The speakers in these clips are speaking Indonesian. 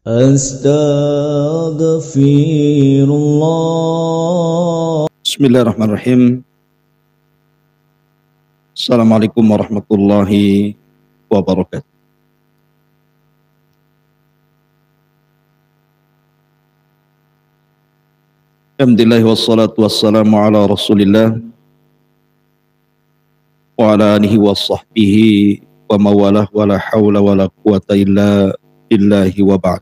Astaghfirullah. Bismillahirrahmanirrahim. Assalamualaikum warahmatullahi wabarakatuh. Alhamdulillah wassalatu wassalamu ala Rasulillah wa ala alihi wa sahbihi wa mawalah wa la hawla wa la quwata illa billahi wa ba'd.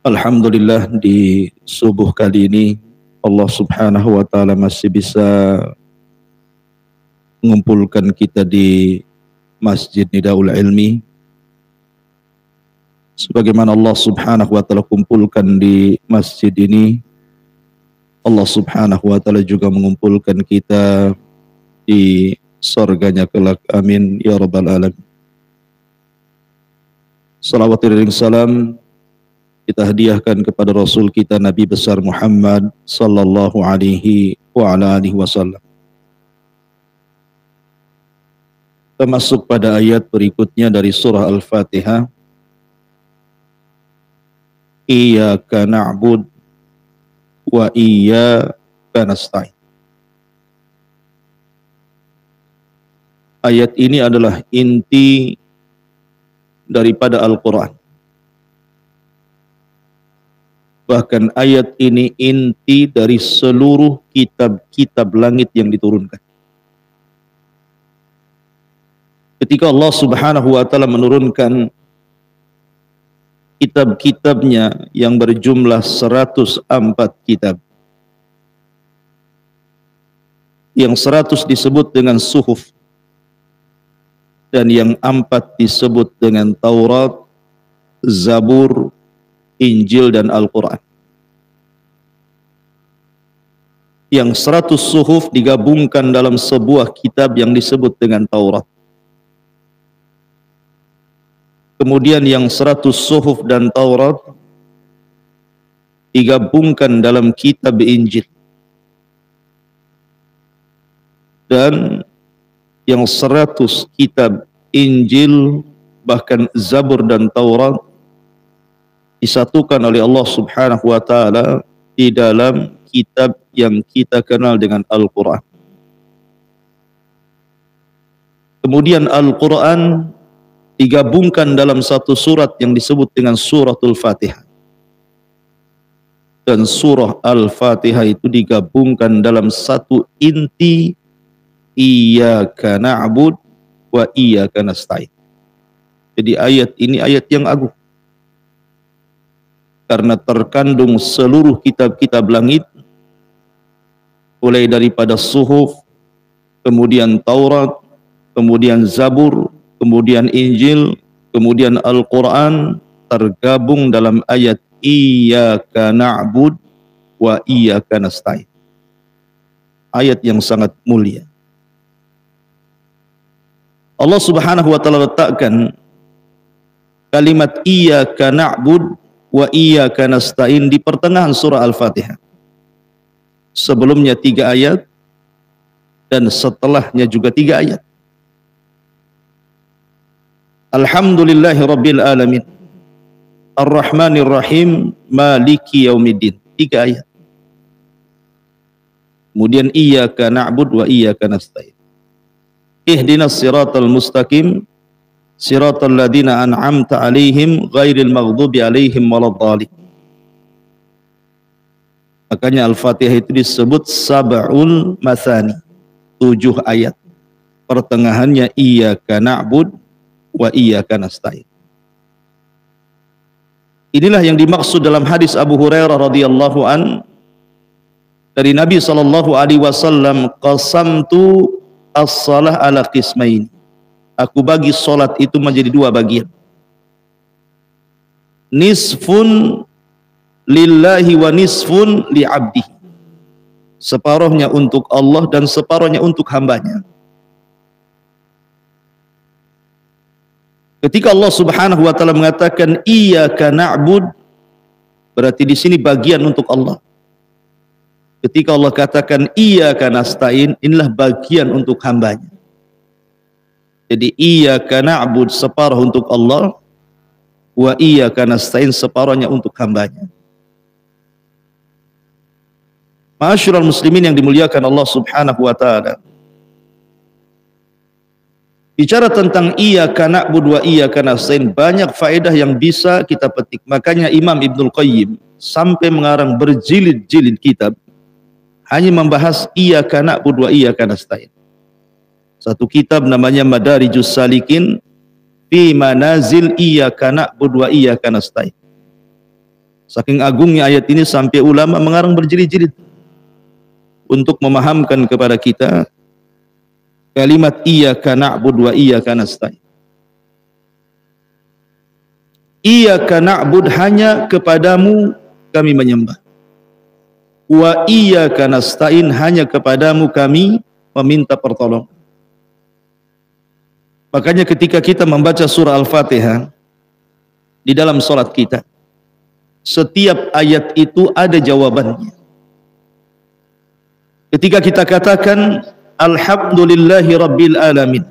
Alhamdulillah, di subuh kali ini Allah subhanahu wa ta'ala masih bisa mengumpulkan kita di Masjid Nidaul Ilmi sebagaimana Allah subhanahu wa ta'ala kumpulkan di masjid ini. Allah subhanahu wa ta'ala juga mengumpulkan kita di surganya kelak, amin ya rabbal alamin. Salawat dan salam kita hadiahkan kepada Rasul kita Nabi besar Muhammad sallallahu alaihi wa ala alihi wasallam. Kita masuk pada ayat berikutnya dari surah Al-Fatihah. Iyyaka na'bud wa iyyaka nasta'in. Ayat ini adalah inti daripada Al-Quran. Bahkan ayat ini inti dari seluruh kitab-kitab langit yang diturunkan. Ketika Allah subhanahu wa ta'ala menurunkan kitab-kitabnya yang berjumlah 104 kitab, yang 100 disebut dengan suhuf dan yang 4 disebut dengan Taurat, Zabur, Injil dan Al-Quran. Yang 100 suhuf digabungkan dalam sebuah kitab yang disebut dengan Taurat. Kemudian yang 100 suhuf dan Taurat digabungkan dalam kitab Injil. Dan yang 100 kitab Injil bahkan Zabur dan Taurat disatukan oleh Allah subhanahu wa ta'ala di dalam kitab yang kita kenal dengan Al-Quran. Kemudian Al-Quran digabungkan dalam satu surat yang disebut dengan suratul Fatihah. Dan surah Al-Fatihah itu digabungkan dalam satu inti, Iyyaka na'bud wa iyyaka nasta'in. Jadi ayat ini ayat yang agung, karena terkandung seluruh kitab-kitab langit, mulai daripada suhuf, kemudian Taurat, kemudian Zabur, kemudian Injil, kemudian Al-Quran, tergabung dalam ayat Iyyaka na'bud wa iyyaka nasta'in. Ayat yang sangat mulia. Allah subhanahu wa ta'ala letakkan kalimat Iyyaka na'bud wa iyyaka nasta'in di pertengahan surah Al-Fatihah. Sebelumnya 3 ayat dan setelahnya juga 3 ayat. Alhamdulillahi rabbil alamin, Ar-Rahmanir Rahim, Maliki yaumiddin. 3 ayat. Kemudian Iyyaka na'bud wa iyyaka nasta'in. Ihdinas siratal mustaqim, siratal ladzina an'amta 'alaihim ghairil maghdubi 'alaihim waladdallin. Makanya Al-Fatihah itu disebut sab'ul mathani, 7 ayat. Pertengahannya Iyyaka na'bud wa iyyaka nasta'in. Inilah yang dimaksud dalam hadis Abu Hurairah radhiyallahu an dari Nabi sallallahu alaihi wasallam, qasamtu as-shalah ala qismain. Aku bagi solat itu menjadi 2 bagian. Nisfun lillahi wa nisfun li'abdihi. Separuhnya untuk Allah dan separuhnya untuk hambanya. Ketika Allah subhanahu wa ta'ala mengatakan Iyyaka na'bud, berarti di sini bagian untuk Allah. Ketika Allah katakan Iyyaka nasta'in, inilah bagian untuk hambanya. Jadi iyyaka na'bud separuh untuk Allah, wa iyyaka nasta'in separuhnya untuk hambanya. Ma'asyiral muslimin yang dimuliakan Allah Subhanahu wa taala. Bicara tentang iyyaka na'bud wa iyyaka nasta'in, banyak faedah yang bisa kita petik. Makanya Imam Ibnul Qayyim sampai mengarang berjilid-jilid kitab hanya membahas iyyaka na'bud wa iyyaka nasta'in. Satu kitab namanya Madarijus Salikin fi manazil iyyaka na'bud wa iyyaka nasta'in. Saking agungnya ayat ini sampai ulama mengarang berjilid-jilid untuk memahamkan kepada kita kalimat iyyaka na'bud wa iyyaka nasta'in. Iyyaka na'bud, hanya kepadamu kami menyembah. Wa iyyaka nasta'in, hanya kepadamu kami meminta pertolongan. Makanya ketika kita membaca surah Al-Fatihah di dalam salat kita, setiap ayat itu ada jawabannya. Ketika kita katakan alhamdulillahi rabbil alamin,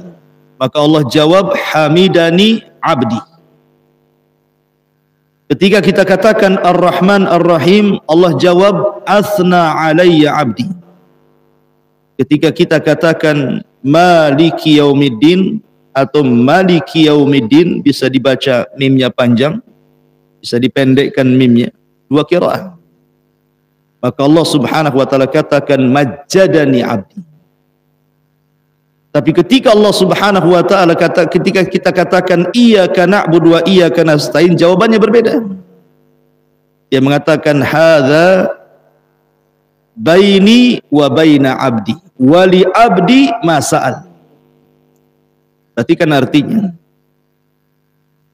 maka Allah jawab hamidani abdi. Ketika kita katakan ar-Rahman ar-Rahim, Allah jawab asna alayya abdi. Ketika kita katakan maliki yaumiddin atau maliki yaumiddin, bisa dibaca mimnya panjang, bisa dipendekkan mimnya, dua qiraah. Maka Allah Subhanahu wa taala katakan majjadani abdi. Tapi ketika Allah Subhanahu wa taala ketika kita katakan iyyaka na'budu wa iyyaka nasta'in, jawabannya berbeda. Dia mengatakan hadza baini wa baina abdi wa li abdi ma sa'al. Berarti kan artinya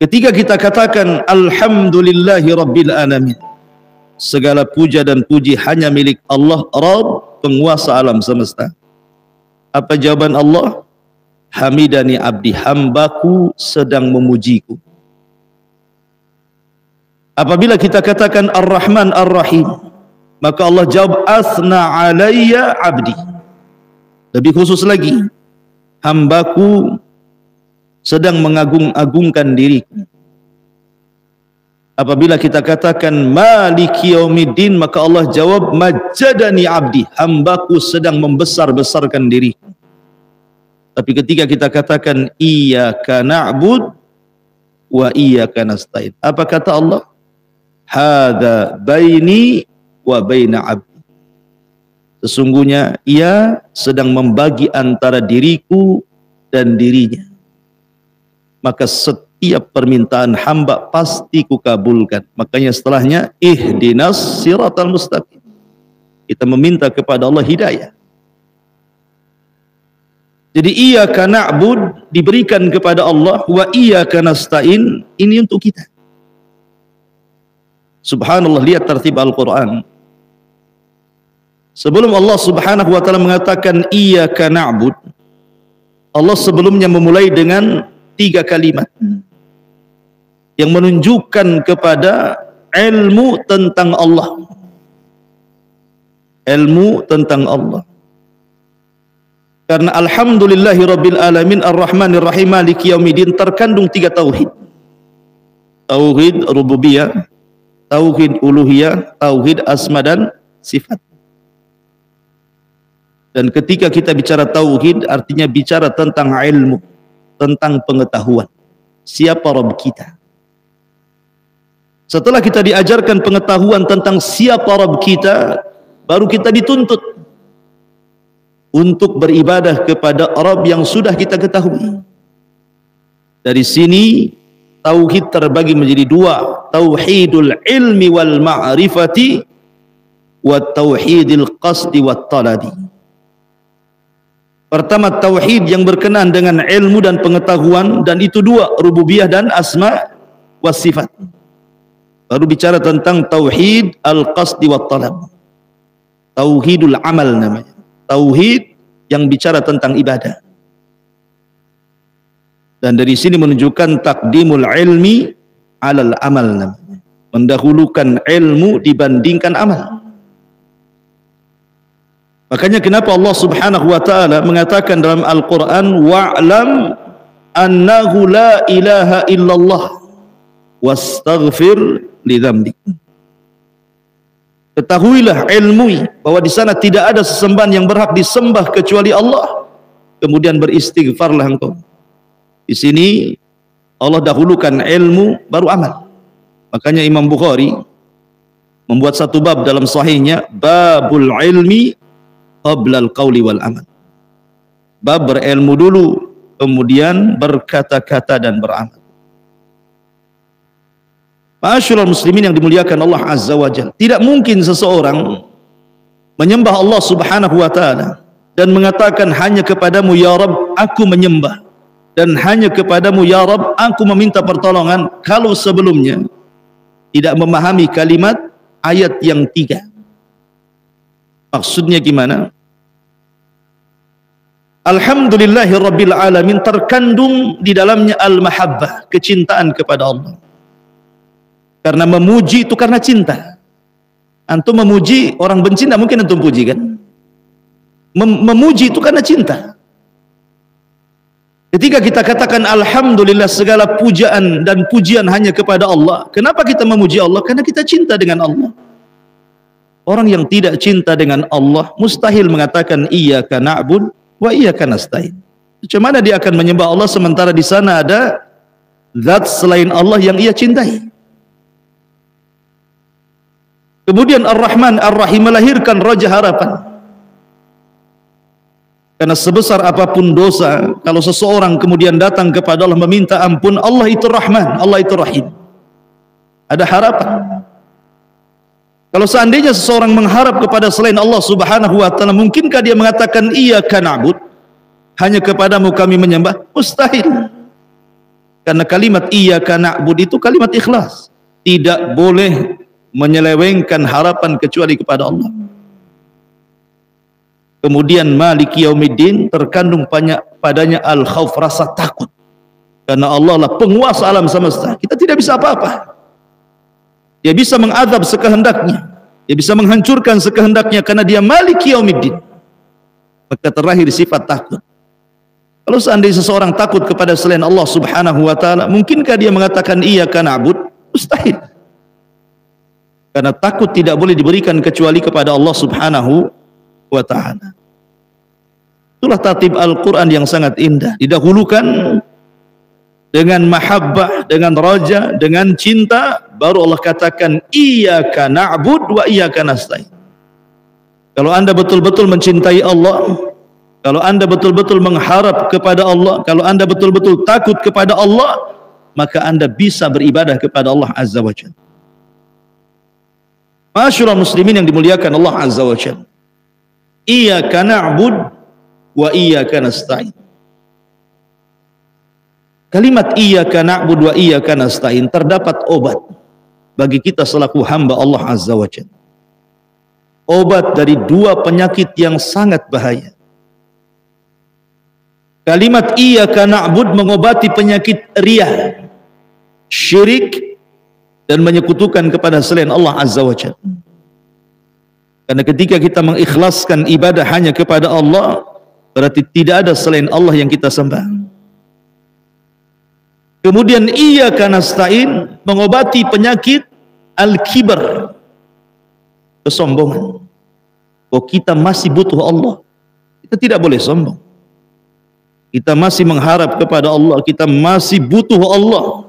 ketika kita katakan alhamdulillahi rabbil alamin, segala puja dan puji hanya milik Allah, Rabb, penguasa alam semesta. Apa jawaban Allah? Hamidani abdi, hambaku sedang memujiku. Apabila kita katakan ar-Rahman ar-Rahim, maka Allah jawab asna alayya abdi. Lebih khusus lagi, hambaku sedang mengagung-agungkan diriku. Apabila kita katakan maliki yaumiddin, maka Allah jawab majjadani abdi, hambaku sedang membesar-besarkan diriku. Tapi ketika kita katakan iyyaka na'bud wa iyyaka nasta'in, apa kata Allah? Hadza baini wa baina abdi. Sesungguhnya ia sedang membagi antara diriku dan dirinya. Maka setiap permintaan hamba pasti kukabulkan. Makanya setelahnya ihdinas siratal mustaqim. Kita meminta kepada Allah hidayah. Jadi iyyaka na'bud diberikan kepada Allah, wa iyyaka nasta'in ini untuk kita. Subhanallah, lihat tertib Al-Quran. Sebelum Allah Subhanahu wa taala mengatakan iyyaka na'bud, Allah sebelumnya memulai dengan 3 kalimat yang menunjukkan kepada ilmu tentang Allah. Ilmu tentang Allah. Karena alhamdulillahi rabbil alamin ar-Rahmanir Rahim maliki yaumiddin terkandung 3 tauhid. Tauhid rububiyah, tauhid uluhiyah, tauhid asma dan sifat. Dan ketika kita bicara tauhid, artinya bicara tentang ilmu, tentang pengetahuan. Siapa Rabb kita? Setelah kita diajarkan pengetahuan tentang siapa Rabb kita, baru kita dituntut untuk beribadah kepada Rabb yang sudah kita ketahui. Dari sini tauhid terbagi menjadi 2, tauhidul ilmi wal ma'rifati wa tauhidil qasdi wat talabi. Pertama tauhid yang berkenaan dengan ilmu dan pengetahuan, dan itu 2, rububiyah dan asma wa sifat. Baru bicara tentang tauhid al-qasdi wa talab, tauhidul amal namanya, tauhid yang bicara tentang ibadah. Dan dari sini menunjukkan takdimul ilmi alal amal namanya, mendahulukan ilmu dibandingkan amal. Makanya kenapa Allah Subhanahu wa taala mengatakan dalam Al-Qur'an wa'lam annahu la ilaha illallah wastaghfir li dzambik. Ketahuilah, ilmui bahwa di sana tidak ada sesembahan yang berhak disembah kecuali Allah. Kemudian beristighfarlah engkau. Di sini Allah dahulukan ilmu baru amal. Makanya Imam Bukhari membuat satu bab dalam sahihnya, babul ilmi qabla al-qawli wal amal. Bab berilmu dulu, kemudian berkata-kata dan beramal. Ma'asyiral muslimin yang dimuliakan Allah Azza wa Jalla, tidak mungkin seseorang menyembah Allah Subhanahu wa ta'ala dan mengatakan hanya kepadamu ya Rabb aku menyembah, dan hanya kepadamu ya Rabb aku meminta pertolongan, kalau sebelumnya tidak memahami kalimat ayat yang 3. Maksudnya gimana? Alhamdulillahi Rabbil Alamin terkandung di dalamnya al-mahabbah, kecintaan kepada Allah. Karena memuji itu karena cinta. Antum memuji orang benci, tidak mungkin antum puji kan? Memuji itu karena cinta. Ketika kita katakan alhamdulillah segala pujaan dan pujian hanya kepada Allah, kenapa kita memuji Allah? Karena kita cinta dengan Allah. Orang yang tidak cinta dengan Allah mustahil mengatakan iyyaka na'bud wa iyyaka nasta'in. Bagaimana dia akan menyembah Allah sementara di sana ada zat selain Allah yang ia cintai? Kemudian Ar-Rahman Ar-Rahim melahirkan Raja Harapan. Karena sebesar apapun dosa, kalau seseorang kemudian datang kepada Allah meminta ampun, Allah itu Rahman, Allah itu Rahim. Ada harapan. Kalau seandainya seseorang mengharap kepada selain Allah Subhanahu wa ta'ala, mungkinkah dia mengatakan iyyaka na'bud, hanya kepadamu kami menyembah? Mustahil. Karena kalimat iyyaka na'bud itu kalimat ikhlas. Tidak boleh menyelewengkan harapan kecuali kepada Allah. Kemudian Maliki Yaumiddin terkandung padanya al-khauf, rasa takut. Karena Allah lah penguasa alam semesta. Kita tidak bisa apa-apa. Dia bisa mengadab sekehendaknya. Dia bisa menghancurkan sekehendaknya karena dia Maliki Yaumiddin. Maka terakhir sifat takut. Kalau seandainya seseorang takut kepada selain Allah Subhanahu wa ta'ala, mungkinkah dia mengatakan iyyaka na'bud? Mustahil. Karena takut tidak boleh diberikan kecuali kepada Allah Subhanahu wa ta'ala. Itulah tertib Al-Quran yang sangat indah. Didahulukan dengan mahabbah, dengan raja, dengan cinta, baru Allah katakan iyyaka na'bud wa iyyaka nasta'in. Kalau anda betul-betul mencintai Allah, kalau anda betul-betul mengharap kepada Allah, kalau anda betul-betul takut kepada Allah, maka anda bisa beribadah kepada Allah Azza wa Jalla. Ma'asyiral muslimin yang dimuliakan Allah Azza wa Jalla, iyyaka na'bud wa iyyaka nasta'in. Kalimat iyyaka na'bud wa iyyaka nasta'in terdapat obat bagi kita selaku hamba Allah Azza wa Jalla. Obat dari dua penyakit yang sangat bahaya. Kalimat iyyaka na'bud mengobati penyakit riya, syirik, dan menyekutukan kepada selain Allah Azza wa Jalla. Karena ketika kita mengikhlaskan ibadah hanya kepada Allah, berarti tidak ada selain Allah yang kita sembah. Kemudian iyyaka nasta'in mengobati penyakit al-kibar, kesombongan. Bahwa kita masih butuh Allah, kita tidak boleh sombong. Kita masih mengharap kepada Allah, kita masih butuh Allah.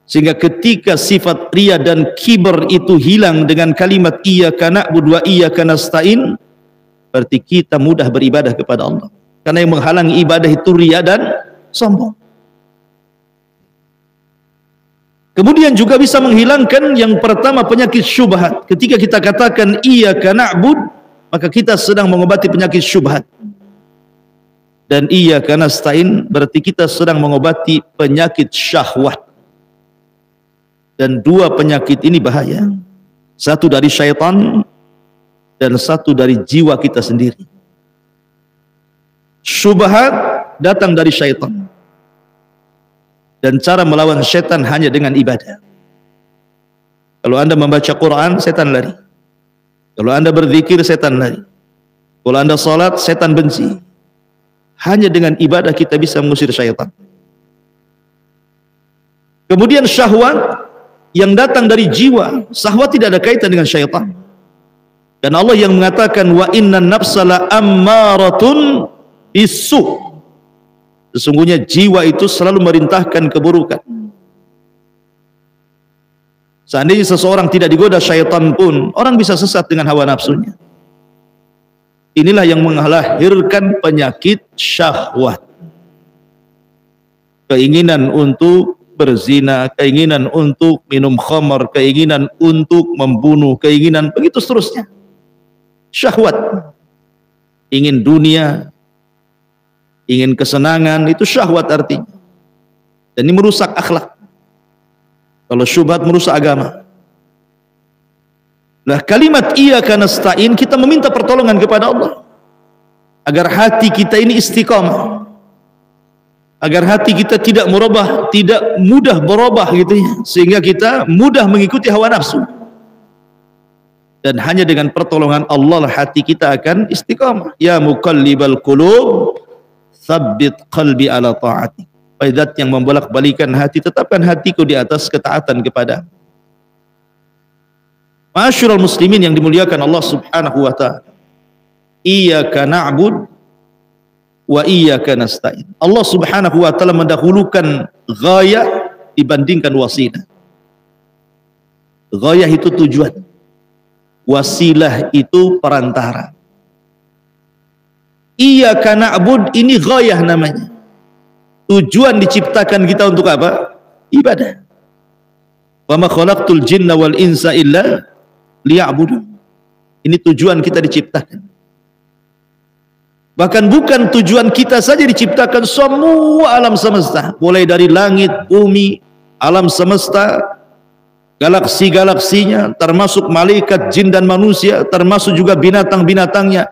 Sehingga ketika sifat riya dan kibar itu hilang dengan kalimat iyyaka na'bud wa iyyaka nasta'in, berarti kita mudah beribadah kepada Allah. Karena yang menghalangi ibadah itu riya dan sombong. Kemudian juga bisa menghilangkan yang pertama penyakit syubhat. Ketika kita katakan iyyaka na'bud, maka kita sedang mengobati penyakit syubhat. Dan iyyaka nasta'in berarti kita sedang mengobati penyakit syahwat. Dan dua penyakit ini bahaya. Satu dari syaitan dan satu dari jiwa kita sendiri. Syubhat datang dari syaitan. Dan cara melawan syaitan hanya dengan ibadah. Kalau anda membaca Quran, setan lari. Kalau anda berzikir, setan lari. Kalau anda salat, setan benci. Hanya dengan ibadah kita bisa mengusir syaitan. Kemudian syahwat yang datang dari jiwa, syahwat tidak ada kaitan dengan syaitan. Dan Allah yang mengatakan wa innan nafsa la ammaratun bisu. Sesungguhnya jiwa itu selalu merintahkan keburukan. Seandainya seseorang tidak digoda syaitan pun, orang bisa sesat dengan hawa nafsunya. Inilah yang melahirkan penyakit syahwat. Keinginan untuk berzina, keinginan untuk minum khamar, keinginan untuk membunuh, keinginan begitu seterusnya. Syahwat. Ingin dunia, ingin kesenangan, itu syahwat artinya. Dan ini merusak akhlak. Kalau syubhat merusak agama. Nah, kalimat iyyaka nasta'in, kita meminta pertolongan kepada Allah agar hati kita ini istiqamah, agar hati kita tidak merubah, tidak mudah berubah gitu ya, sehingga kita mudah mengikuti hawa nafsu. Dan hanya dengan pertolongan Allah lah hati kita akan istiqamah. Ya muqallibal qulub, tsabbit qalbi ala ta'atik. Zat yang membolak-balikan hati, tetapkan hatiku di atas ketaatan kepada. Ma'asyiral muslimin yang dimuliakan Allah Subhanahu wa ta'ala. Iyyaka na'bud wa iyyaka nasta'in. Allah Subhanahu wa ta'ala mendahulukan ghayah dibandingkan wasilah. Ghayah itu tujuan, wasilah itu perantara. Iyyaka na'bud ini ghayah namanya. Tujuan diciptakan kita untuk apa? Ibadah. Wa ma khalaqtul jinna wal insa illa liya'budun. Ini tujuan kita diciptakan. Bahkan bukan tujuan kita saja diciptakan, semua alam semesta, mulai dari langit, bumi, alam semesta, galaksi-galaksinya, termasuk malaikat, jin dan manusia, termasuk juga binatang-binatangnya.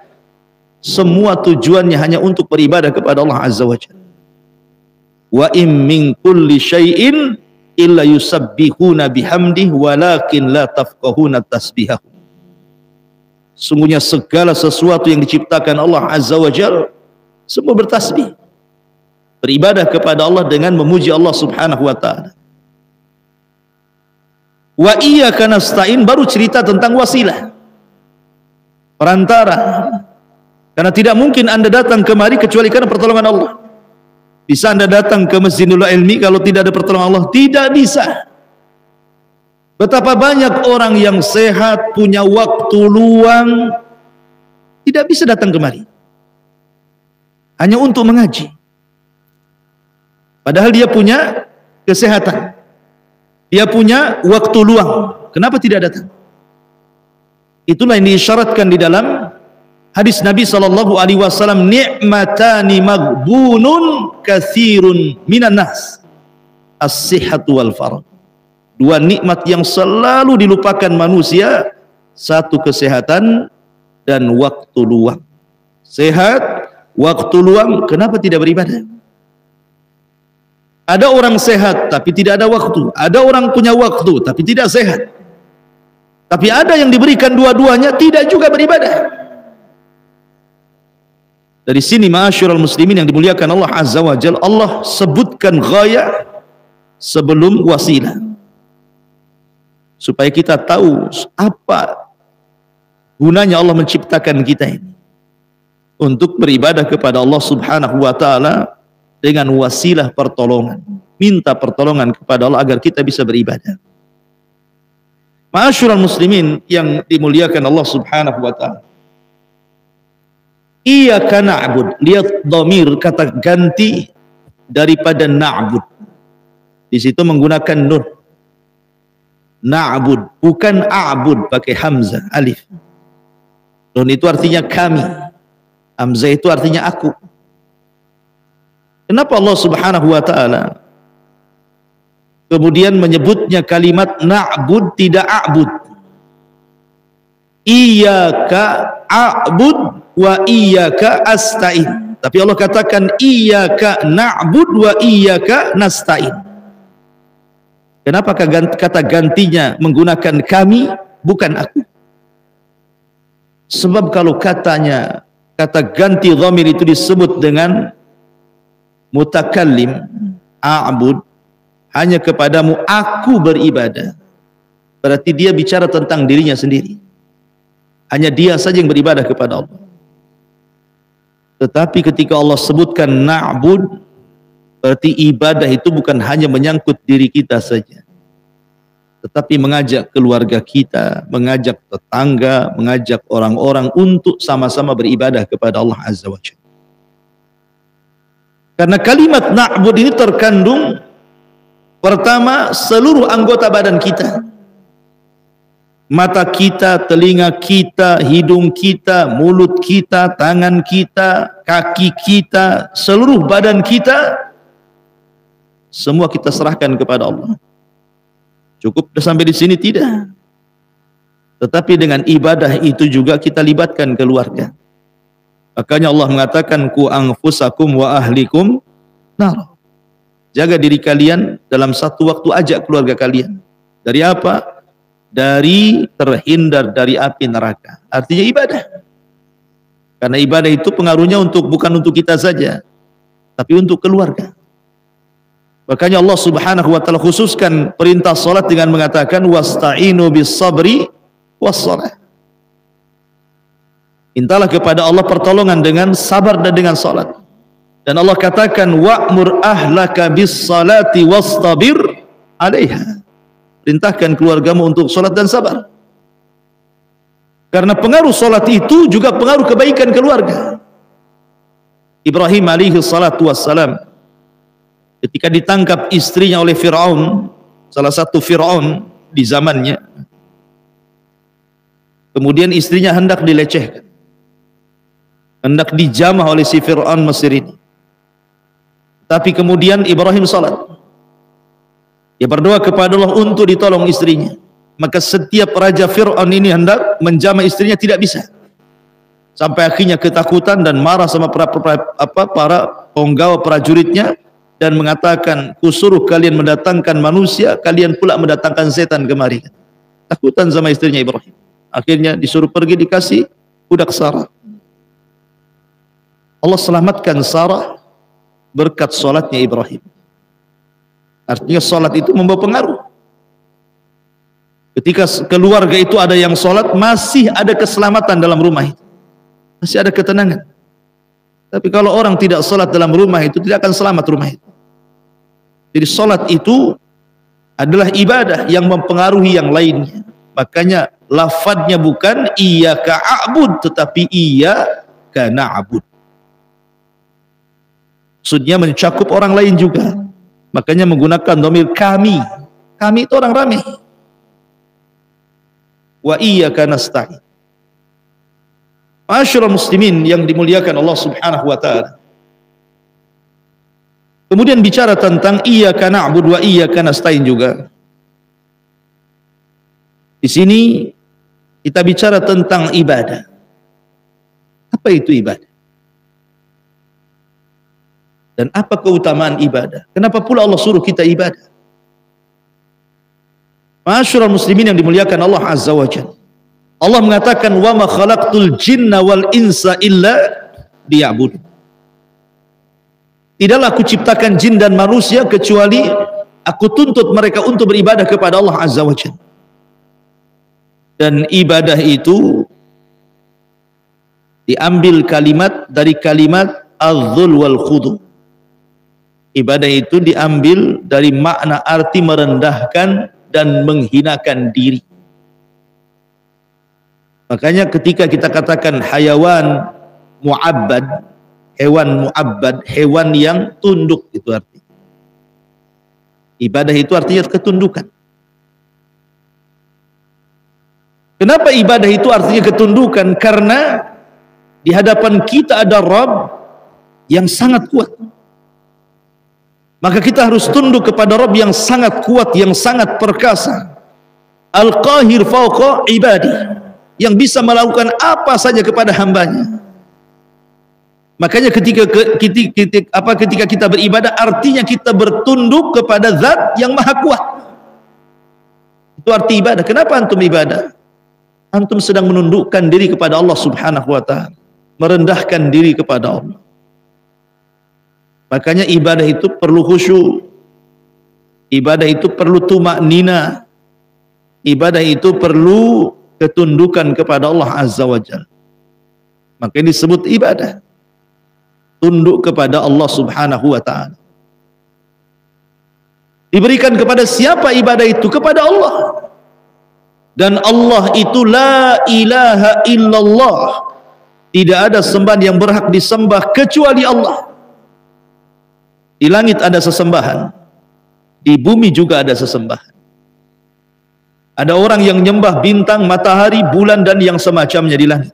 Semua tujuannya hanya untuk beribadah kepada Allah Azza wa Jalla. Wa in min kulli syai'in illa yusabbihuna bihamdihi walakin la tafqahuna tasbihahum. Sungguhnya segala sesuatu yang diciptakan Allah Azza wa Jalla semua bertasbih, beribadah kepada Allah dengan memuji Allah Subhanahu wa ta'ala. Wa iyyaka nasta'in baru cerita tentang wasilah, perantara. Karena tidak mungkin Anda datang kemari kecuali karena pertolongan Allah. Bisa Anda datang ke Masjidul Ilmi kalau tidak ada pertolongan Allah? Tidak bisa. Betapa banyak orang yang sehat, punya waktu luang, tidak bisa datang kemari, hanya untuk mengaji. Padahal dia punya kesehatan, dia punya waktu luang. Kenapa tidak datang? Itulah yang diisyaratkan di dalam hadis Nabi SAW, ni'matani maghbunun katsirun minan nas, as-sihhatu wal faragh. Dua nikmat yang selalu dilupakan manusia, satu kesehatan dan waktu luang. Sehat, waktu luang, kenapa tidak beribadah? Ada orang sehat tapi tidak ada waktu, ada orang punya waktu tapi tidak sehat. Tapi ada yang diberikan dua-duanya tidak juga beribadah. Dari sini ma'asyiral muslimin yang dimuliakan Allah Azza wa Jalla, Allah sebutkan ghayah sebelum wasilah, supaya kita tahu apa gunanya Allah menciptakan kita ini, untuk beribadah kepada Allah Subhanahu wa ta'ala dengan wasilah pertolongan, minta pertolongan kepada Allah agar kita bisa beribadah. Ma'asyiral muslimin yang dimuliakan Allah Subhanahu wa ta'ala, iyyaka na'bud, lihat dhamir kata ganti daripada na'bud, di situ menggunakan nun. Na'bud, bukan a'bud pakai hamzah alif. Nun itu artinya kami, hamzah itu artinya aku. Kenapa Allah Subhanahu wa ta'ala kemudian menyebutnya kalimat na'bud, tidak a'bud? Iyyaka a'bud wa iyyaka asta'in. Tapi Allah katakan iyyaka na'bud wa iyyaka nasta'in. Kenapa kata gantinya menggunakan kami, bukan aku? Sebab kalau kata ganti dhamir itu disebut dengan mutakallim, a'bud, hanya kepadamu aku beribadah. Berarti dia bicara tentang dirinya sendiri. Hanya dia saja yang beribadah kepada Allah. Tetapi ketika Allah sebutkan na'bud, berarti ibadah itu bukan hanya menyangkut diri kita saja, tetapi mengajak keluarga kita, mengajak tetangga, mengajak orang-orang untuk sama-sama beribadah kepada Allah Azza wa Jalla. Karena kalimat na'bud ini terkandung pertama seluruh anggota badan kita. Mata kita, telinga kita, hidung kita, mulut kita, tangan kita, kaki kita, seluruh badan kita, semua kita serahkan kepada Allah. Cukup sampai di sini? Tidak. Tetapi dengan ibadah itu juga kita libatkan keluarga. Makanya Allah mengatakan ku anfusakum wa ahlikum nar. Jaga diri kalian dalam satu waktu, ajak keluarga kalian. Dari apa? Dari terhindar dari api neraka. Artinya ibadah. Karena ibadah itu pengaruhnya bukan untuk kita saja, tapi untuk keluarga. Makanya Allah Subhanahu wa taala khususkan perintah salat dengan mengatakan wasta'inu bis sabri was shalah. Mintalah kepada Allah pertolongan dengan sabar dan dengan salat. Dan Allah katakan wa'mur ahlaka bis salati wastabir 'alaiha. Perintahkan keluargamu untuk salat dan sabar. Karena pengaruh salat itu juga pengaruh kebaikan keluarga. Ibrahim alaihi salatu wassalam ketika ditangkap istrinya oleh Fir'aun, salah satu Fir'aun di zamannya, kemudian istrinya hendak dilecehkan, hendak dijamah oleh si Fir'aun Mesir ini. Tapi kemudian Ibrahim salat. Dia berdoa kepada Allah untuk ditolong istrinya. Maka setiap raja Fir'aun ini hendak menjamah istrinya, tidak bisa. Sampai akhirnya ketakutan dan marah sama para penggawa prajuritnya dan mengatakan, kusuruh kalian mendatangkan manusia, kalian pula mendatangkan setan kemari. Takutan sama istrinya Ibrahim. Akhirnya disuruh pergi, dikasih budak Sarah. Allah selamatkan Sarah berkat salatnya Ibrahim. Artinya salat itu membawa pengaruh. Ketika keluarga itu ada yang salat, masih ada keselamatan dalam rumah itu, masih ada ketenangan. Tapi kalau orang tidak salat dalam rumah itu, tidak akan selamat rumah itu. Jadi salat itu adalah ibadah yang mempengaruhi yang lainnya. Makanya lafadznya bukan iyyaka a'bud, tetapi iyyaka na'bud. Maksudnya mencakup orang lain juga. Makanya menggunakan dhamir kami. Kami itu orang ramai. Wa iyyaka nasta'in. Ma'asyiral muslimin yang dimuliakan Allah Subhanahu wa taala. Kemudian bicara tentang iyyaka na'bud wa iyyaka nasta'in juga. Di sini kita bicara tentang ibadah. Apa itu ibadah? Dan apa keutamaan ibadah? Kenapa pula Allah suruh kita ibadah? Ma'asyiral muslimin yang dimuliakan Allah Azza wa Jalla. Allah mengatakan wa ma khalaqtul jinna wal insa illa liya'budun. Tidaklah aku ciptakan jin dan manusia kecuali aku tuntut mereka untuk beribadah kepada Allah Azza wa Jalla. Dan ibadah itu diambil kalimat dari kalimat az-zul wal khudu'. Ibadah itu diambil dari makna arti merendahkan dan menghinakan diri. Makanya ketika kita katakan hayawan mu'abbad, hewan mu'abbad, hewan yang tunduk, itu artinya. Ibadah itu artinya ketundukan. Kenapa ibadah itu artinya ketundukan? Karena di hadapan kita ada Rabb yang sangat kuat. Maka kita harus tunduk kepada Rabb yang sangat kuat, yang sangat perkasa. Al-Qahir fawqa ibadi, yang bisa melakukan apa saja kepada hambanya. Makanya ketika kita beribadah, artinya kita bertunduk kepada Zat yang Maha Kuat. Itu arti ibadah. Kenapa antum ibadah? Antum sedang menundukkan diri kepada Allah Subhanahu wa taala, merendahkan diri kepada Allah. Makanya ibadah itu perlu khusyuk, ibadah itu perlu tumaknina, ibadah itu perlu ketundukan kepada Allah Azza wa Jalla. Makanya disebut ibadah, tunduk kepada Allah Subhanahu wa ta'ala. Diberikan kepada siapa ibadah itu? Kepada Allah. Dan Allah itu la ilaha illallah, tidak ada sembahan yang berhak disembah kecuali Allah. Di langit ada sesembahan, di bumi juga ada sesembahan. Ada orang yang nyembah bintang, matahari, bulan dan yang semacamnya di langit.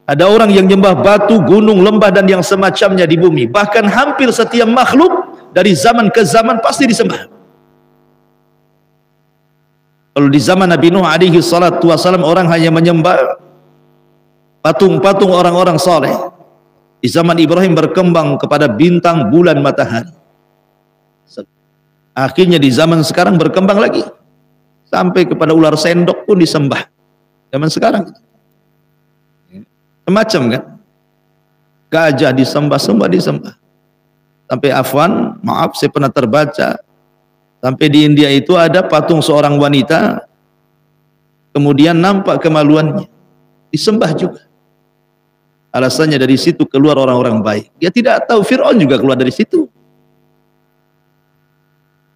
Ada orang yang nyembah batu, gunung, lembah dan yang semacamnya di bumi. Bahkan hampir setiap makhluk dari zaman ke zaman pasti disembah. Kalau di zaman Nabi Nuh alaihi salatu wasalam orang hanya menyembah patung-patung orang-orang saleh. Di zaman Ibrahim berkembang kepada bintang, bulan, matahari. Akhirnya di zaman sekarang berkembang lagi sampai kepada ular sendok pun disembah. Zaman sekarang semacam kan, gajah disembah, semua disembah. Sampai afwan, maaf saya pernah terbaca, sampai di India itu ada patung seorang wanita, kemudian nampak kemaluannya, disembah juga. Alasannya dari situ keluar orang-orang baik. Dia tidak tahu Fir'aun juga keluar dari situ.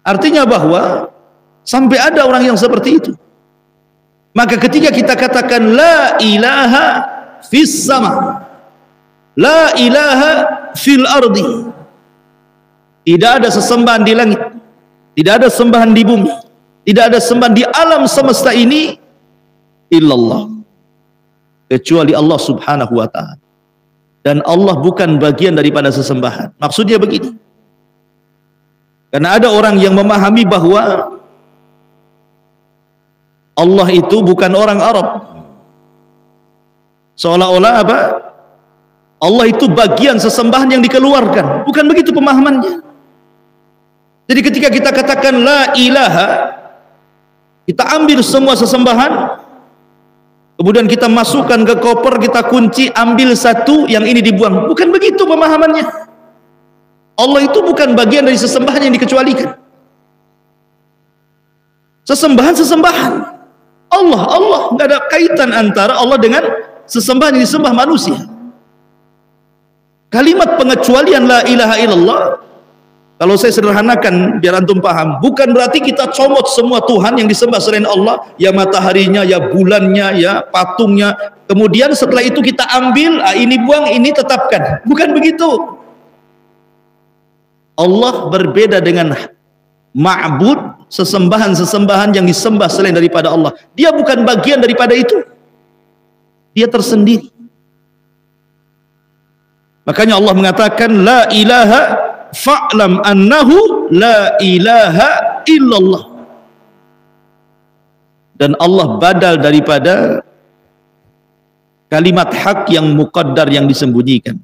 Artinya bahwa sampai ada orang yang seperti itu. Maka ketika kita katakan la ilaha fis sama, la ilaha fil ardi, tidak ada sesembahan di langit, tidak ada sembahan di bumi, tidak ada sembahan di alam semesta ini illallah, kecuali Allah Subhanahu wa ta'ala. Dan Allah bukan bagian daripada sesembahan. Maksudnya begini, karena ada orang yang memahami bahwa Allah itu bukan orang Arab, seolah-olah apa? Allah itu bagian sesembahan yang dikeluarkan. Bukan begitu pemahamannya. Jadi ketika kita katakan la ilaha, kita ambil semua sesembahan, kemudian kita masukkan ke koper, kita kunci, ambil satu, yang ini dibuang. Bukan begitu pemahamannya. Allah itu bukan bagian dari sesembahan yang dikecualikan. Sesembahan Allah, nggak ada kaitan antara Allah dengan sesembahan yang disembah manusia. Kalimat pengecualian la ilaha illallah, kalau saya sederhanakan biar antum paham, bukan berarti kita comot semua Tuhan yang disembah selain Allah, ya mataharinya, ya bulannya, ya patungnya, kemudian setelah itu kita ambil, ini buang, ini tetapkan. Bukan begitu. Allah berbeda dengan ma'bud, sesembahan-sesembahan yang disembah selain daripada Allah. Dia bukan bagian daripada itu. Dia tersendiri. Makanya Allah mengatakan la ilaha fa'lam annahu la ilaha illallah. Dan Allah badal daripada kalimat hak yang muqaddar, yang disembunyikan.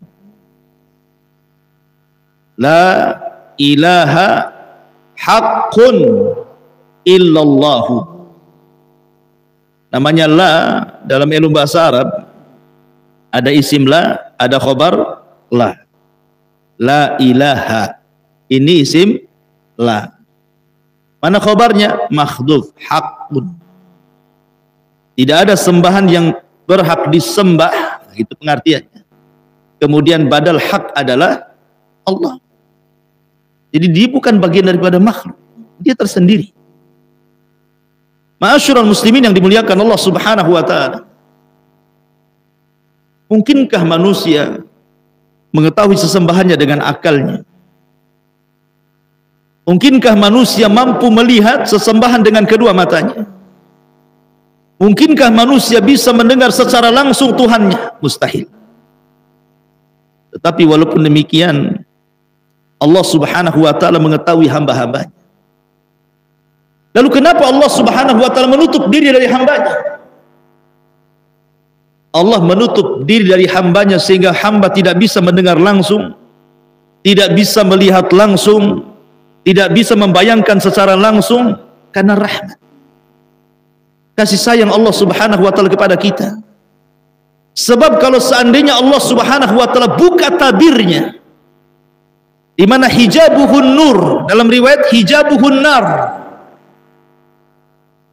La ilaha haqqun illallahu. Namanya la dalam ilmu bahasa Arab ada isim la, ada khobar la. La ilaha, ini isim la. Mana khobarnya? Makhdhuf, haqqun. Tidak ada sembahan yang berhak disembah, itu pengertiannya. Kemudian badal hak adalah Allah. Jadi dia bukan bagian daripada makhluk, dia tersendiri. Ma'asyiral muslimin yang dimuliakan Allah Subhanahu wa ta'ala, mungkinkah manusia mengetahui sesembahannya dengan akalnya? Mungkinkah manusia mampu melihat sesembahan dengan kedua matanya? Mungkinkah manusia bisa mendengar secara langsung Tuhannya? Mustahil. Tetapi walaupun demikian, Allah Subhanahu wa ta'ala mengetahui hamba-hambanya. Lalu kenapa Allah Subhanahu wa ta'ala menutup diri dari hambanya? Allah menutup diri dari hambanya sehingga hamba tidak bisa mendengar langsung, tidak bisa melihat langsung, tidak bisa membayangkan secara langsung, karena rahmat, kasih sayang Allah Subhanahu wa ta'ala kepada kita. Sebab kalau seandainya Allah Subhanahu wa ta'ala buka tabirnya, di mana hijabuhun nur, dalam riwayat hijabuhun nar,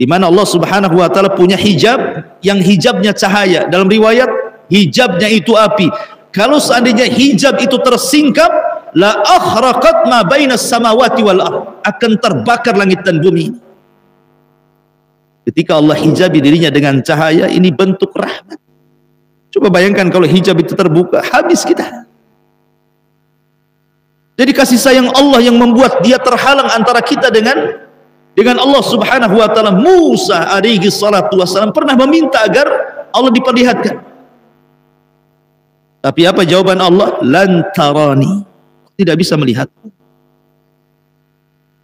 di mana Allah Subhanahu wa taala punya hijab yang hijabnya cahaya, dalam riwayat hijabnya itu api. Kalau seandainya hijab itu tersingkap, la akhraqat ma bainas samawati wal ard, akan terbakar langit dan bumi. Ketika Allah hijabi dirinya dengan cahaya, ini bentuk rahmat. Coba bayangkan kalau hijab itu terbuka, habis kita. Jadi kasih sayang Allah yang membuat dia terhalang antara kita dengan Allah Subhanahu wa taala. Musa alaihi salatu wassalam pernah meminta agar Allah diperlihatkan. Tapi apa jawaban Allah? Lan tarani, tidak bisa melihat.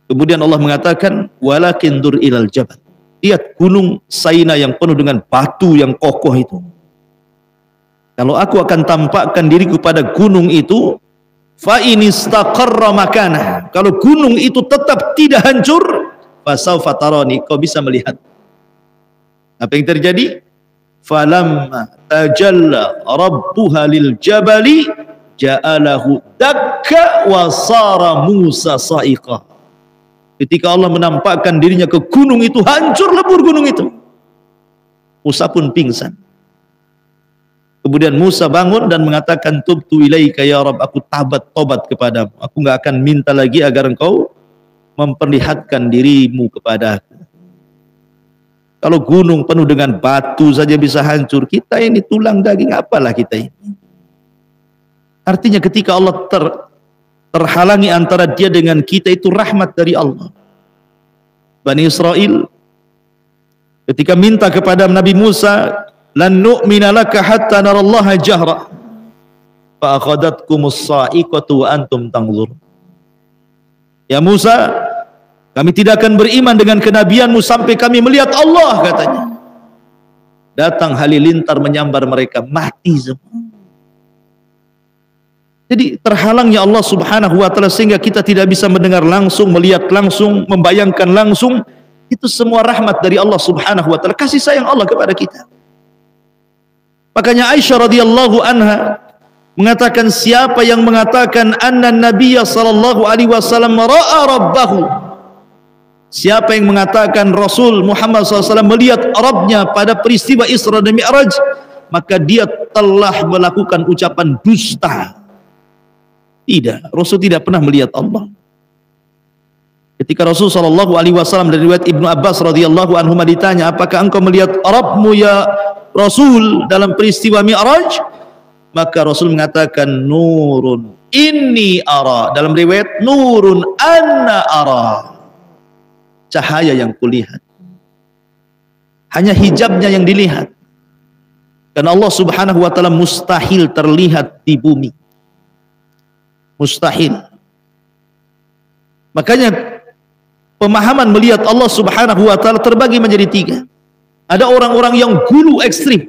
Kemudian Allah mengatakan, walakin dur ilal jabal, lihat gunung Saina yang penuh dengan batu yang kokoh itu. Kalau aku akan tampakkan diriku pada gunung itu, fa in istaqarra makanah, kalau gunung itu tetap tidak hancur, fasaufa tarani, kau bisa melihat. Apa yang terjadi? Falamma tajalla rabbuha lil jabali ja'alahu dakka wa sara Musa sa'iqa. Ketika Allah menampakkan dirinya ke gunung itu, hancur lebur gunung itu. Musa pun pingsan. Kemudian Musa bangun dan mengatakan, tubtu ilaika ya Rabb, aku tobat kepadamu. Aku nggak akan minta lagi agar engkau memperlihatkan dirimu kepadaku. Kalau gunung penuh dengan batu saja bisa hancur, kita ini tulang daging apalah kita ini. Artinya ketika Allah terhalangi antara dia dengan kita, itu rahmat dari Allah. Bani Israel ketika minta kepada Nabi Musa, lan nu'mina laka hatta narallaha jahra fa akhadatkumus sa'iqatu wa antum tanzur. Ya Musa, kami tidak akan beriman dengan kenabianmu sampai kami melihat Allah, katanya. Datang halilintar menyambar mereka, mati semua. Jadi terhalangnya Allah Subhanahu wa taala sehingga kita tidak bisa mendengar langsung, melihat langsung, membayangkan langsung. Itu semua rahmat dari Allah Subhanahu wa taala, kasih sayang Allah kepada kita. Makanya Aisyah radhiyallahu anha mengatakan, siapa yang mengatakan anna Nabiyya sallallahu alaihi wasallam ra'a rabbahu, siapa yang mengatakan Rasul Muhammad SAW melihat Rabbnya pada peristiwa Isra dan Mi'raj, maka dia telah melakukan ucapan dusta. Tidak, Rasul tidak pernah melihat Allah. Ketika Rasul SAW dari riwayat Ibnu Abbas radhiyallahu anhu ditanya, apakah engkau melihat Rabbmu ya Rasul dalam peristiwa Mi'raj? Maka Rasul mengatakan, nurun inni ara, dalam riwayat nurun anna ara, cahaya yang kulihat. Hanya hijabnya yang dilihat. Karena Allah Subhanahu wa taala mustahil terlihat di bumi. Mustahil. Makanya pemahaman melihat Allah Subhanahu wa taala terbagi menjadi tiga. Ada orang-orang yang gulu ekstrim,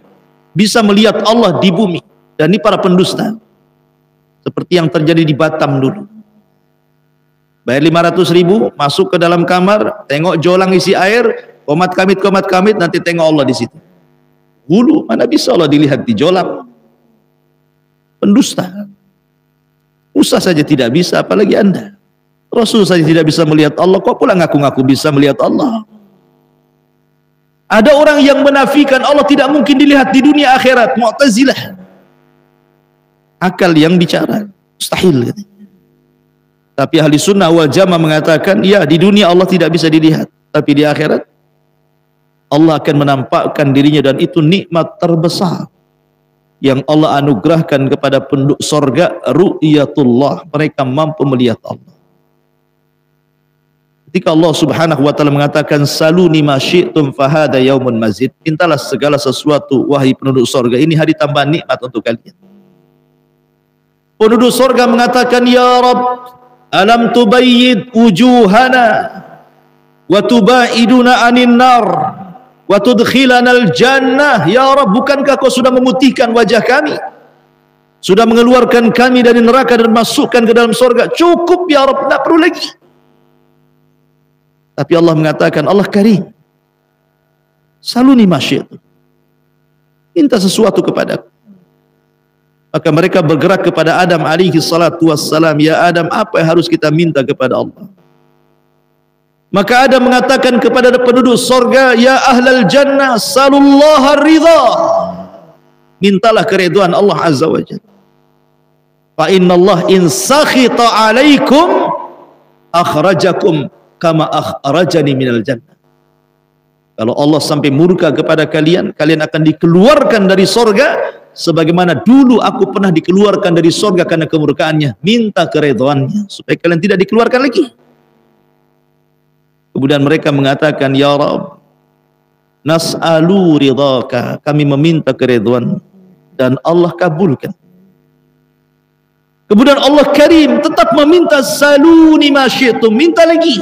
bisa melihat Allah di bumi, dan ini para pendusta. Seperti yang terjadi di Batam dulu. Bayar 500.000, masuk ke dalam kamar, tengok jolang isi air, komat kamit, nanti tengok Allah di situ. Gulu, mana bisa Allah dilihat di jolang? Pendusta. Musa saja tidak bisa, apalagi Anda. Rasul saja tidak bisa melihat Allah, kok pula ngaku-ngaku bisa melihat Allah? Ada orang yang menafikan Allah tidak mungkin dilihat di dunia akhirat, Mu'tazilah. Akal yang bicara, mustahil. Tapi ahli sunnah wal jamaah mengatakan, ya di dunia Allah tidak bisa dilihat, tapi di akhirat Allah akan menampakkan dirinya, dan itu nikmat terbesar yang Allah anugerahkan kepada penduduk sorga, ru'yatullah, mereka mampu melihat Allah. Ketika Allah Subhanahu wa taala mengatakan, saluni ma syi'tum fahada yaumun mazid, mintalah segala sesuatu wahai penduduk sorga, ini hari tambahan nikmat untuk kalian. Penduduk sorga mengatakan, ya Rabb, alam tubayyid wujuhana wa tubaiduna anin nar wa tudkhilanal jannah. Ya Rabb, bukankah kau sudah memutihkan wajah kami, sudah mengeluarkan kami dari neraka dan masukkan ke dalam surga? Cukup ya Rabb, tidak perlu lagi. Tapi Allah mengatakan, Allah karim, saluni ma syi'tum, minta sesuatu kepadaku. Maka mereka bergerak kepada Adam alaihi salatu wassalam, ya Adam, apa yang harus kita minta kepada Allah? Maka Adam mengatakan kepada penduduk sorga, ya ahlal jannah, salullaha ridha, mintalah keridhaan Allah azza wa jalla. Fa inna Allah in sakhita alaikum akhrajakum kama akhrajani minal jannah. Kalau Allah sampai murka kepada kalian, kalian akan dikeluarkan dari sorga sebagaimana dulu aku pernah dikeluarkan dari sorga karena kemurkaannya. Minta keridhaannya supaya kalian tidak dikeluarkan lagi. Kemudian mereka mengatakan, ya Rabb, nas'alu ridhaka, kami meminta keridhaan, dan Allah kabulkan. Kemudian Allah Karim tetap meminta, saluni ma syi'tum, minta lagi.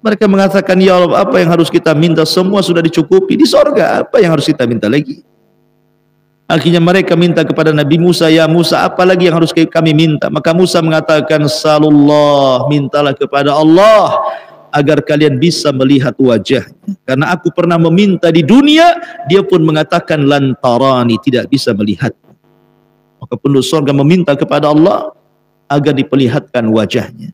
Mereka mengatakan, ya Allah, apa yang harus kita minta? Semua sudah dicukupi di sorga, apa yang harus kita minta lagi? Akhirnya mereka minta kepada Nabi Musa, ya Musa, apa lagi yang harus kami minta? Maka Musa mengatakan, salullah, mintalah kepada Allah agar kalian bisa melihat wajahnya. Karena aku pernah meminta di dunia, dia pun mengatakan lantarani, tidak bisa melihat. Maka penduduk surga meminta kepada Allah agar diperlihatkan wajahnya.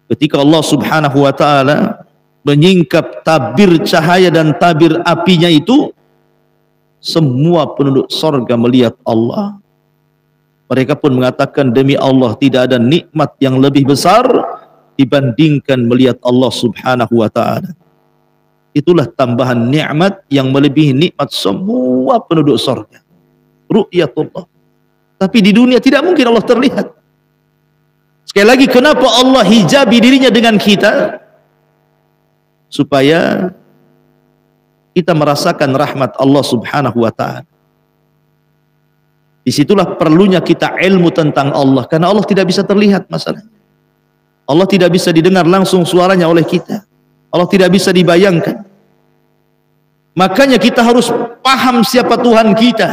Ketika Allah subhanahu wa ta'ala menyingkap tabir cahaya dan tabir apinya itu, semua penduduk surga melihat Allah. Mereka pun mengatakan, demi Allah tidak ada nikmat yang lebih besar dibandingkan melihat Allah subhanahu wa ta'ala. Itulah tambahan nikmat yang melebihi nikmat semua penduduk surga, ru'yatullah. Tapi di dunia tidak mungkin Allah terlihat. Sekali lagi, kenapa Allah hijabi dirinya dengan kita? Supaya kita merasakan rahmat Allah subhanahu wa ta'ala. Disitulah perlunya kita ilmu tentang Allah, karena Allah tidak bisa terlihat masalahnya. Allah tidak bisa didengar langsung suaranya oleh kita. Allah tidak bisa dibayangkan. Makanya kita harus paham siapa Tuhan kita,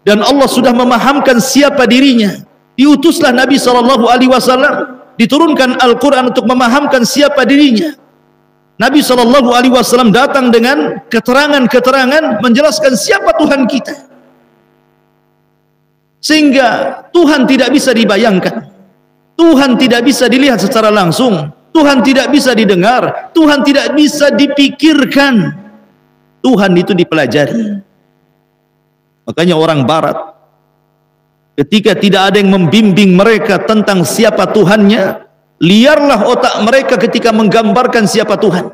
dan Allah sudah memahamkan siapa dirinya. Diutuslah Nabi SAW, diturunkan Al-Quran untuk memahamkan siapa dirinya. Nabi SAW datang dengan keterangan-keterangan menjelaskan siapa Tuhan kita, sehingga Tuhan tidak bisa dibayangkan, Tuhan tidak bisa dilihat secara langsung, Tuhan tidak bisa didengar, Tuhan tidak bisa dipikirkan. Tuhan itu dipelajari. Makanya orang barat, ketika tidak ada yang membimbing mereka tentang siapa Tuhannya, liarlah otak mereka ketika menggambarkan siapa Tuhan.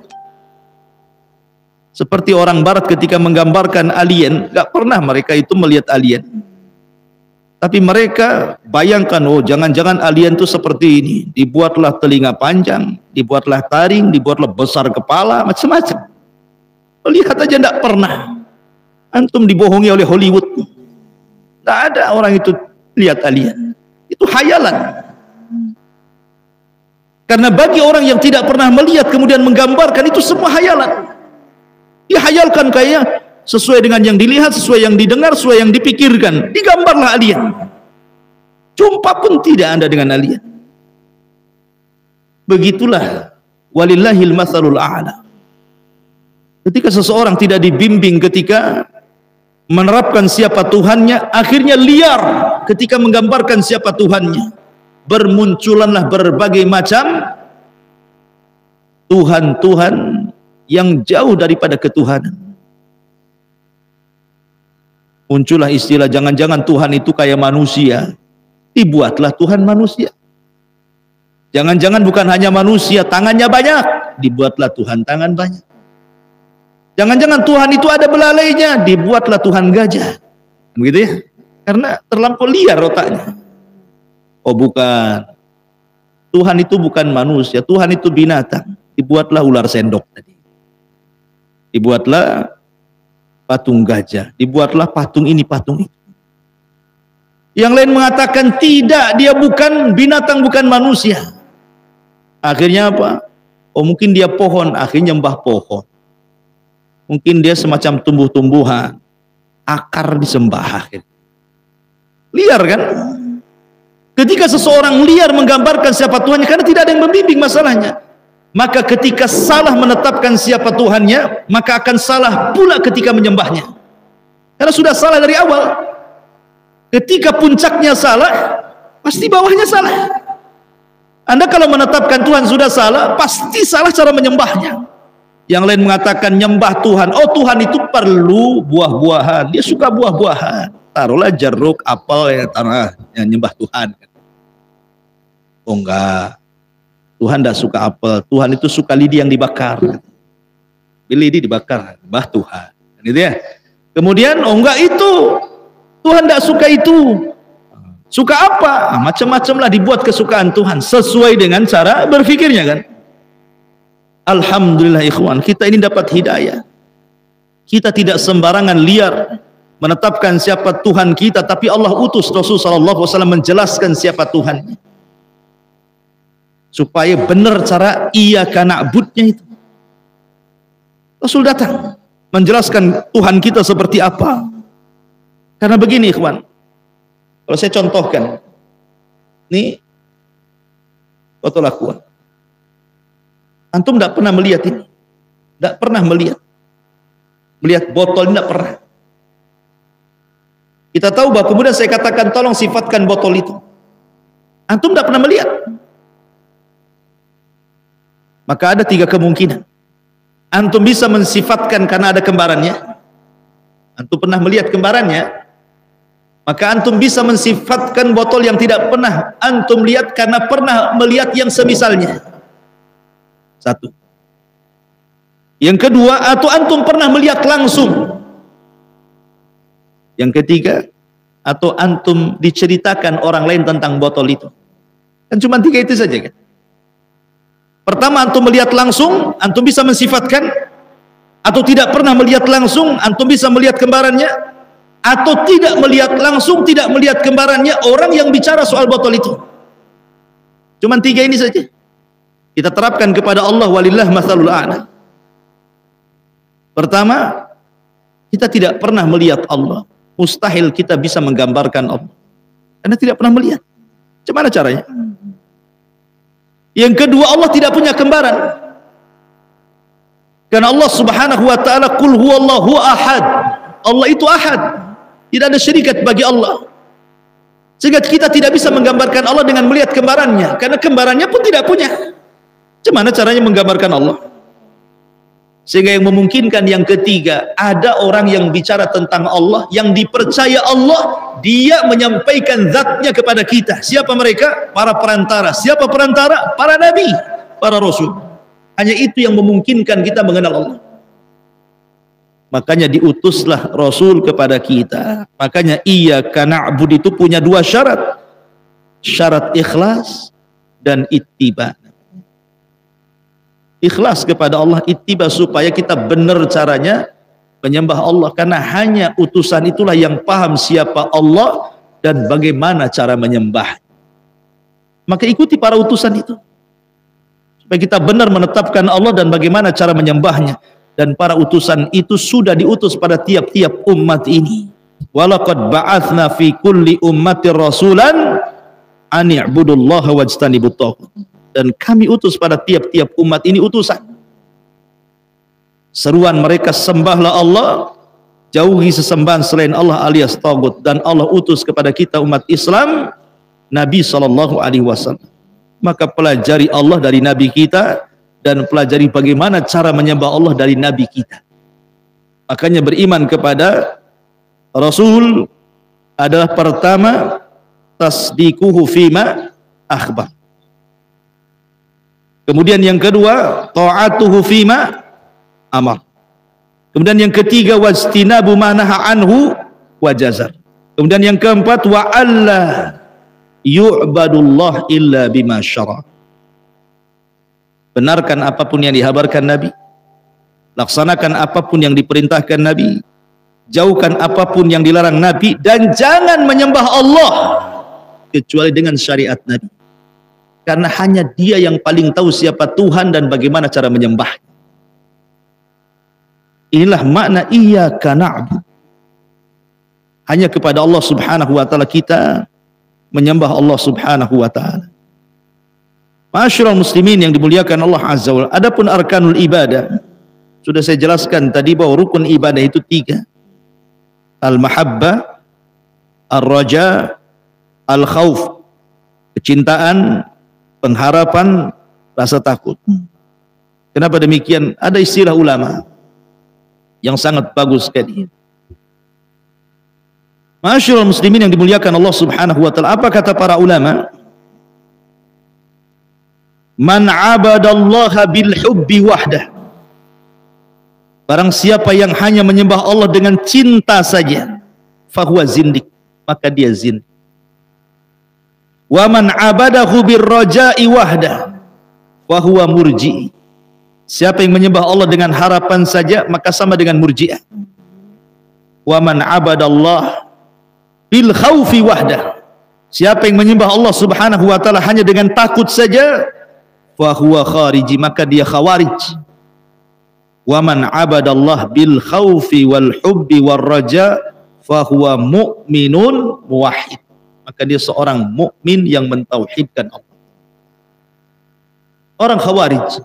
Seperti orang barat ketika menggambarkan alien, gak pernah mereka itu melihat alien. Tapi mereka bayangkan, oh jangan-jangan alien itu seperti ini. Dibuatlah telinga panjang, dibuatlah taring, dibuatlah besar kepala, macam-macam. Lihat aja gak pernah. Antum dibohongi oleh Hollywood. Gak ada orang itu lihat alien. Itu khayalan. Karena bagi orang yang tidak pernah melihat kemudian menggambarkan, itu semua hayalan. Dihayalkan kayaknya sesuai dengan yang dilihat, sesuai yang didengar, sesuai yang dipikirkan. Digambarlah alien. Jumpa pun tidak ada dengan alien. Begitulah walillahil matsalul a'la. Ketika seseorang tidak dibimbing ketika menerapkan siapa Tuhannya, akhirnya liar ketika menggambarkan siapa Tuhannya. Bermunculanlah berbagai macam Tuhan-Tuhan yang jauh daripada ketuhanan. Muncullah istilah jangan-jangan Tuhan itu kayak manusia. Dibuatlah Tuhan manusia. Jangan-jangan bukan hanya manusia, tangannya banyak. Dibuatlah Tuhan tangan banyak. Jangan-jangan Tuhan itu ada belalainya. Dibuatlah Tuhan gajah. Begitu ya? Karena terlampau liar otaknya. Oh bukan, Tuhan itu bukan manusia, Tuhan itu binatang. Dibuatlah ular sendok tadi, dibuatlah patung gajah, dibuatlah patung ini, patung itu. Yang lain mengatakan tidak, dia bukan binatang, bukan manusia. Akhirnya apa? Oh mungkin dia pohon, akhirnya nyembah pohon. Mungkin dia semacam tumbuh-tumbuhan, akar disembah. Akhirnya liar kan? Ketika seseorang liar menggambarkan siapa Tuhannya, karena tidak ada yang membimbing masalahnya, maka ketika salah menetapkan siapa Tuhannya, maka akan salah pula ketika menyembahnya, karena sudah salah dari awal. Ketika puncaknya salah, pasti bawahnya salah. Anda kalau menetapkan Tuhan sudah salah, pasti salah cara menyembahnya. Yang lain mengatakan nyembah Tuhan, oh Tuhan itu perlu buah-buahan, dia suka buah-buahan. Taruhlah jeruk, apel, yang nyembah Tuhan. Oh enggak, Tuhan tidak suka apel, Tuhan itu suka lidi yang dibakar. Lidi dibakar, nyembah Tuhan. Gitu ya. Kemudian, oh enggak itu, Tuhan tidak suka itu. Suka apa? Macam-macam lah dibuat kesukaan Tuhan sesuai dengan cara berfikirnya kan. Alhamdulillah ikhwan, kita ini dapat hidayah. Kita tidak sembarangan liar menetapkan siapa Tuhan kita, tapi Allah utus Rasul sallallahu alaihi wasallam menjelaskan siapa Tuhan. Supaya benar cara iyyaka na'budnya itu. Rasul datang menjelaskan Tuhan kita seperti apa. Karena begini ikhwan, kalau saya contohkan, ini foto lakuan. Antum tidak pernah melihat ini, tidak pernah melihat botol ini, tidak pernah. Kita tahu bahwa kemudian saya katakan tolong sifatkan botol itu. Antum tidak pernah melihat. Maka ada 3 kemungkinan. Antum bisa mensifatkan karena ada kembarannya. Antum pernah melihat kembarannya, maka antum bisa mensifatkan botol yang tidak pernah antum lihat karena pernah melihat yang semisalnya. 1. Yang kedua, atau antum pernah melihat langsung. Yang ketiga, atau antum diceritakan orang lain tentang botol itu. Kan cuma 3 itu saja kan. Pertama, antum melihat langsung, antum bisa mensifatkan. Atau tidak pernah melihat langsung, antum bisa melihat kembarannya. Atau tidak melihat langsung, tidak melihat kembarannya, orang yang bicara soal botol itu. Cuma 3 ini saja. Kita terapkan kepada Allah, walillah matsalul a'la. Pertama, kita tidak pernah melihat Allah. Mustahil kita bisa menggambarkan Allah. Karena tidak pernah melihat. Bagaimana caranya? Yang kedua, Allah tidak punya kembaran. Karena Allah subhanahu wa ta'ala, Qul huwallahu ahad. Allah itu ahad. Tidak ada syarikat bagi Allah. Sehingga kita tidak bisa menggambarkan Allah dengan melihat kembarannya. Karena kembarannya pun tidak punya. Bagaimana caranya menggambarkan Allah? Sehingga yang memungkinkan yang ketiga, ada orang yang bicara tentang Allah, yang dipercaya Allah, dia menyampaikan zatnya kepada kita. Siapa mereka? Para perantara. Siapa perantara? Para nabi, para rasul. Hanya itu yang memungkinkan kita mengenal Allah. Makanya diutuslah Rasul kepada kita. Makanya iyyaka na'bud itu punya 2 syarat. Syarat ikhlas dan ittiba. Ikhlas kepada Allah, ittiba supaya kita benar caranya menyembah Allah. Karena hanya utusan itulah yang paham siapa Allah dan bagaimana cara menyembah. Maka ikuti para utusan itu. Supaya kita benar menetapkan Allah dan bagaimana cara menyembahnya. Dan para utusan itu sudah diutus pada tiap-tiap umat ini. Walaqad ba'atsna fi kulli ummatir rasulan an i'budullaha wajtanibut taghut. Dan kami utus pada tiap-tiap umat ini utusan. Seruan mereka, sembahlah Allah, jauhi sesembahan selain Allah alias taghut. Dan Allah utus kepada kita umat Islam Nabi SAW. Maka pelajari Allah dari Nabi kita, dan pelajari bagaimana cara menyembah Allah dari Nabi kita. Makanya beriman kepada Rasul adalah pertama, tasdikuhu fima akhbar. Kemudian yang kedua, ta'atuhu fima amar. Kemudian yang ketiga, wajtinabu ma naha anhu wajazar. Kemudian yang keempat, wa alla yu'badullah illa bima syara'. Benarkan apapun yang dihabarkan Nabi, laksanakan apapun yang diperintahkan Nabi, jauhkan apapun yang dilarang Nabi, dan jangan menyembah Allah kecuali dengan syariat Nabi. Karena hanya dia yang paling tahu siapa Tuhan dan bagaimana cara menyembah. Inilah makna iyyaka na'bud. Hanya kepada Allah subhanahu wa ta'ala kita menyembah Allah subhanahu wa ta'ala. Ma'asyiral muslimin yang dimuliakan Allah azza wa jalla. Adapun arkanul ibadah, sudah saya jelaskan tadi bahwa rukun ibadah itu 3. Al-mahabbah, Ar-raja, al-khauf, kecintaan, pengharapan, rasa takut. Kenapa demikian? Ada istilah ulama yang sangat bagus sekali. Ma'asyiral muslimin yang dimuliakan Allah Subhanahu wa taala, apa kata para ulama? Man 'abadallaha bil hubbi wahdah. Barang siapa yang hanya menyembah Allah dengan cinta saja, fahuwa zindik, maka dia zindik. Wa man 'abadahu bir raja'i wahdah, fahuwa murji'i. Siapa yang menyembah Allah dengan harapan saja, maka sama dengan murji'ah. Wa man 'abadallah bil khaufi wahdah. Siapa yang menyembah Allah Subhanahu wa taala hanya dengan takut saja, fahuwa khariji, maka dia khawarij. Wa man 'abadallah bil khaufi wal hubbi war raja fahuwa mu'minun muwahhid, maka dia seorang mukmin yang mentauhidkan Allah. Orang khawarij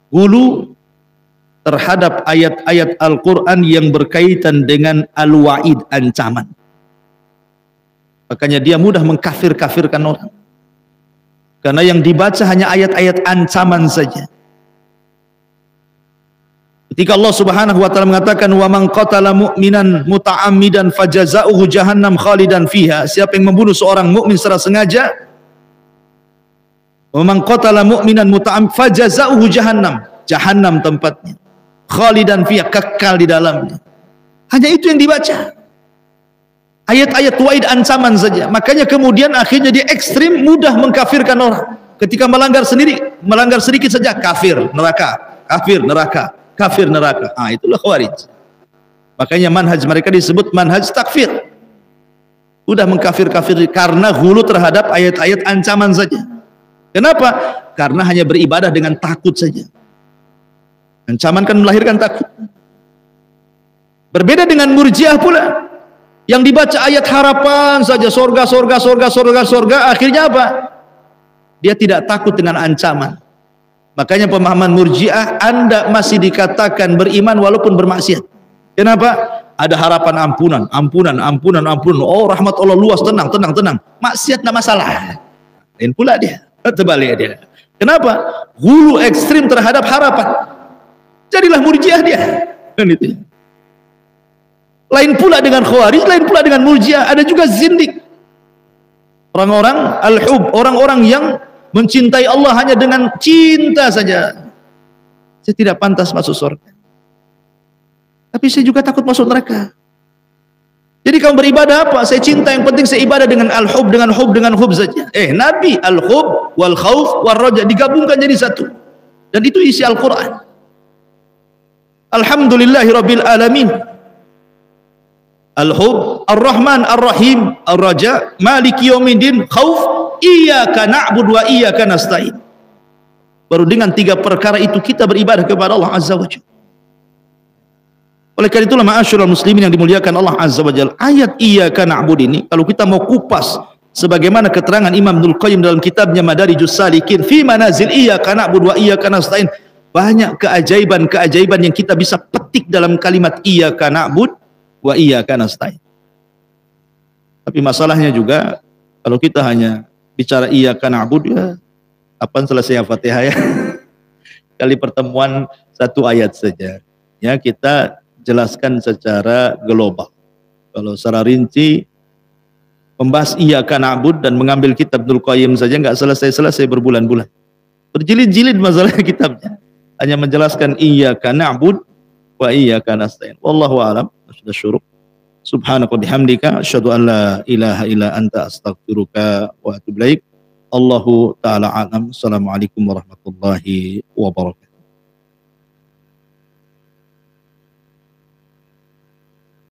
hulu terhadap ayat-ayat Al-Quran yang berkaitan dengan al-wa'id, ancaman. Makanya dia mudah mengkafir-kafirkan orang, karena yang dibaca hanya ayat-ayat ancaman saja. Ketika Allah Subhanahu wa taala mengatakan wa man qatala mu'minan muta'ammidan fajaza'uhu jahannam khalidan fiha, siapa yang membunuh seorang mukmin secara sengaja, wa man qatala mu'minan muta'ammidan fajaza'uhu jahannam, jahannam tempatnya, khalidan fiha, kekal di dalamnya. Hanya itu yang dibaca, ayat-ayat wa'id, ancaman saja. Makanya kemudian akhirnya dia ekstrim, mudah mengkafirkan orang. Ketika melanggar sedikit saja, kafir neraka, kafir neraka, kafir neraka. Itulah khawarij. Makanya manhaj mereka disebut manhaj takfir. Udah mengkafir-kafir karena hulu terhadap ayat-ayat ancaman saja. Kenapa? Karena hanya beribadah dengan takut saja. Ancaman kan melahirkan takut. Berbeda dengan murjiah pula, yang dibaca ayat harapan saja, sorga, sorga, sorga, sorga, sorga, akhirnya apa? Dia tidak takut dengan ancaman. Makanya pemahaman murjiah, Anda masih dikatakan beriman walaupun bermaksiat. Kenapa? Ada harapan ampunan, ampunan, ampunan, ampunan. Oh, rahmat Allah luas, tenang, tenang, tenang. Maksiat tidak masalah. Lain pula dia, terbalik dia. Kenapa? Hulu ekstrim terhadap harapan. Jadilah murjiah dia. Kan itu. Lain pula dengan khawarij, lain pula dengan murjiah. Ada juga zindik. Orang-orang al-hub, orang-orang yang mencintai Allah hanya dengan cinta saja. Saya tidak pantas masuk surga, tapi saya juga takut masuk neraka. Jadi kamu beribadah apa? Saya cinta, yang penting saya ibadah dengan al-hub, dengan hub, dengan hub saja. Nabi al-hub wal khauf wal raja digabungkan jadi satu. Dan itu isi Al-Quran. Alhamdulillahi rabbil alamin. Al-hub, ar-rahman, ar-rahim, ar-raja, maliki yaumiddin, khauf, iyyaka na'budu wa iyyaka nasta'in. Baru dengan 3 perkara itu kita beribadah kepada Allah Azza wa Jalla. Oleh karena itulah ma'asyiral muslimin yang dimuliakan Allah Azza wa Jalla, ayat iyyaka na'budu ini kalau kita mau kupas sebagaimana keterangan Imam Ibnul Qayyim dalam kitabnya Madarijus Salikin fi manazil iyyaka na'budu wa iyyaka nasta'in, banyak keajaiban-keajaiban yang kita bisa petik dalam kalimat iyyaka na'budu wa iyyaka nasta'in. Tapi masalahnya juga kalau kita hanya bicara iyyaka na'budu, ya kapan selesai Al-Fatihah ya? Kali pertemuan 1 ayat saja. Ya, kita jelaskan secara global. Kalau secara rinci membahas iyyaka na'budu dan mengambil kitab Ibnul Qayyim saja nggak selesai-selesai, berbulan-bulan. Berjilid-jilid masalah kitabnya. Hanya menjelaskan iyyaka na'budu wa iyyaka nasta'in. Wallahu a'lam. Sudah syuruk. Subhanaka bihamdika asyhadu an la ilaha illa anta astaghfiruka wa atubu ilaik. Allahu taala a'lam. Assalamualaikum warahmatullahi wabarakatuh.